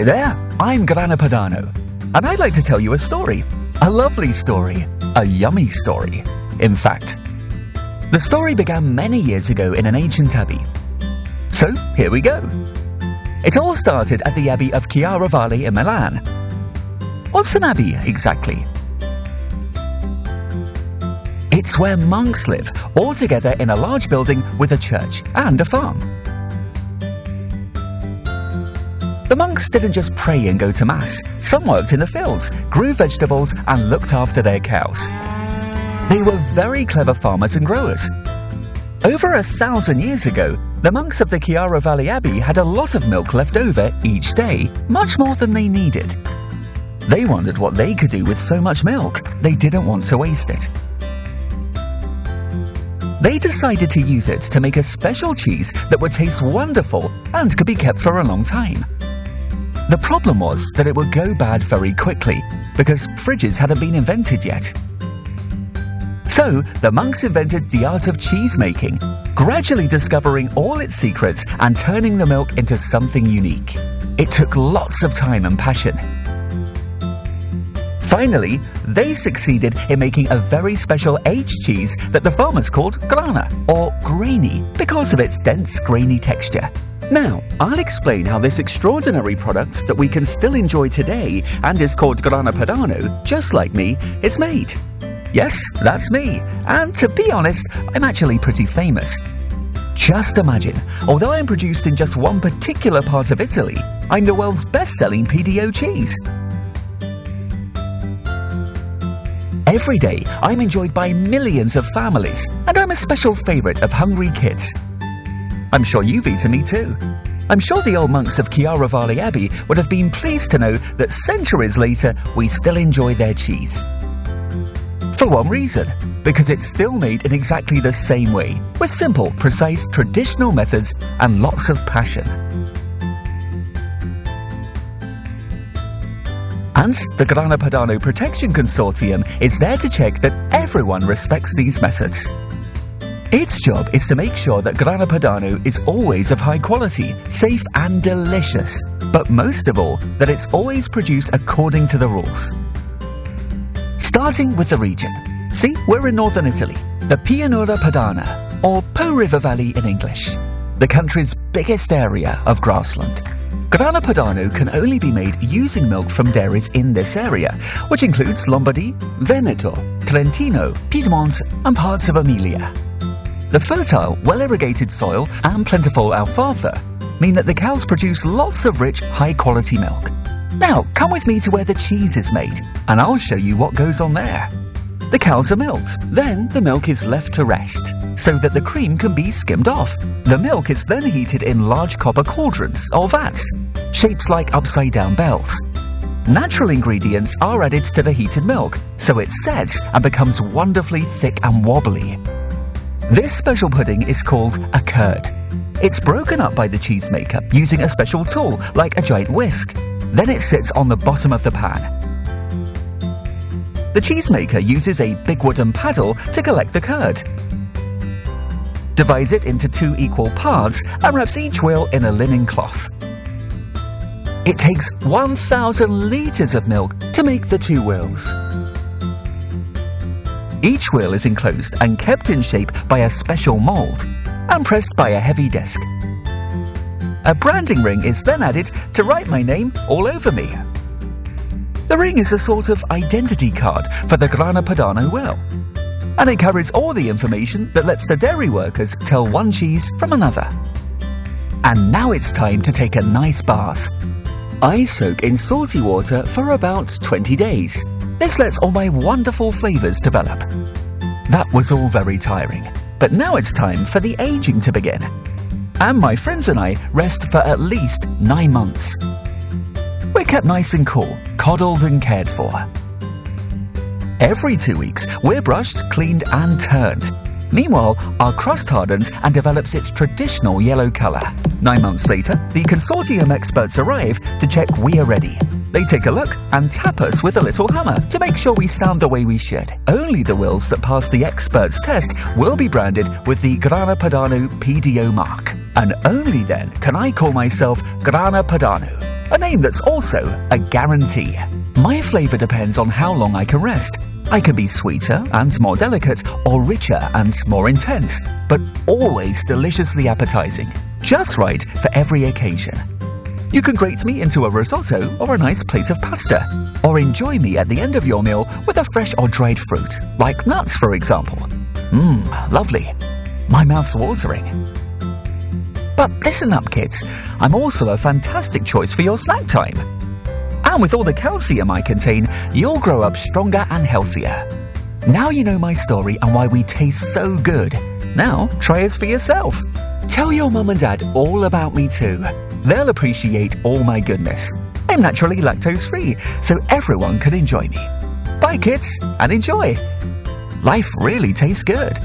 Hi there, I'm Grana Padano, and I'd like to tell you a story. A lovely story. A yummy story, in fact. The story began many years ago in an ancient abbey. So, here we go. It all started at the Abbey of Chiarovale in Milan. What's an abbey, exactly? It's where monks live, all together in a large building with a church and a farm. The monks didn't just pray and go to mass. Some worked in the fields, grew vegetables, and looked after their cows. They were very clever farmers and growers. Over 1,000 years ago, the monks of the Chiarovale Abbey had a lot of milk left over each day, much more than they needed. They wondered what they could do with so much milk. They didn't want to waste it. They decided to use it to make a special cheese that would taste wonderful and could be kept for a long time. The problem was that it would go bad very quickly because fridges hadn't been invented yet. So, the monks invented the art of cheese making, gradually discovering all its secrets and turning the milk into something unique. It took lots of time and passion. Finally, they succeeded in making a very special aged cheese that the farmers called grana, or grainy, because of its dense, grainy texture. Now, I'll explain how this extraordinary product that we can still enjoy today and is called Grana Padano, just like me, is made. Yes, that's me, and to be honest, I'm actually pretty famous. Just imagine, although I'm produced in just one particular part of Italy, I'm the world's best-selling PDO cheese. Every day, I'm enjoyed by millions of families, and I'm a special favorite of hungry kids. I'm sure you've eaten me too. I'm sure the old monks of Chiarovale Abbey would have been pleased to know that centuries later, we still enjoy their cheese. For one reason, because it's still made in exactly the same way, with simple, precise, traditional methods and lots of passion. And the Grana Padano Protection Consortium is there to check that everyone respects these methods. Its job is to make sure that Grana Padano is always of high quality, safe and delicious, but most of all, that it's always produced according to the rules. Starting with the region. See, we're in northern Italy, the Pianura Padana, or Po River Valley in English, the country's biggest area of grassland. Grana Padano can only be made using milk from dairies in this area, which includes Lombardy, Veneto, Trentino, Piedmont, and parts of Emilia. The fertile, well-irrigated soil and plentiful alfalfa mean that the cows produce lots of rich, high-quality milk. Now, come with me to where the cheese is made, and I'll show you what goes on there. The cows are milked, then the milk is left to rest, so that the cream can be skimmed off. The milk is then heated in large copper cauldrons, or vats, shaped like upside-down bells. Natural ingredients are added to the heated milk, so it sets and becomes wonderfully thick and wobbly. This special pudding is called a curd. It's broken up by the cheesemaker using a special tool like a giant whisk. Then it sits on the bottom of the pan. The cheesemaker uses a big wooden paddle to collect the curd, divides it into 2 equal parts and wraps each wheel in a linen cloth. It takes 1,000 litres of milk to make the 2 wheels. Each wheel is enclosed and kept in shape by a special mould and pressed by a heavy disc. A branding ring is then added to write my name all over me. The ring is a sort of identity card for the Grana Padano wheel, and it carries all the information that lets the dairy workers tell one cheese from another. And now it's time to take a nice bath. I soak in salty water for about 20 days. This lets all my wonderful flavours develop. That was all very tiring, but now it's time for the aging to begin. And my friends and I rest for at least 9 months. We're kept nice and cool, coddled and cared for. Every 2 weeks, we're brushed, cleaned and turned. Meanwhile, our crust hardens and develops its traditional yellow colour. 9 months later, the consortium experts arrive to check we are ready. They take a look and tap us with a little hammer to make sure we sound the way we should. Only the wheels that pass the experts' test will be branded with the Grana Padano PDO mark. And only then can I call myself Grana Padano. A name that's also a guarantee. My flavor depends on how long I can rest. I can be sweeter and more delicate, or richer and more intense, but always deliciously appetizing. Just right for every occasion. You can grate me into a risotto or a nice plate of pasta, or enjoy me at the end of your meal with a fresh or dried fruit, like nuts for example. Lovely. My mouth's watering. But listen up kids, I'm also a fantastic choice for your snack time. And with all the calcium I contain, you'll grow up stronger and healthier. Now you know my story and why we taste so good. Now try us for yourself. Tell your mum and dad all about me too. They'll appreciate all my goodness. I'm naturally lactose-free, so everyone can enjoy me. Bye kids, and enjoy! Life really tastes good.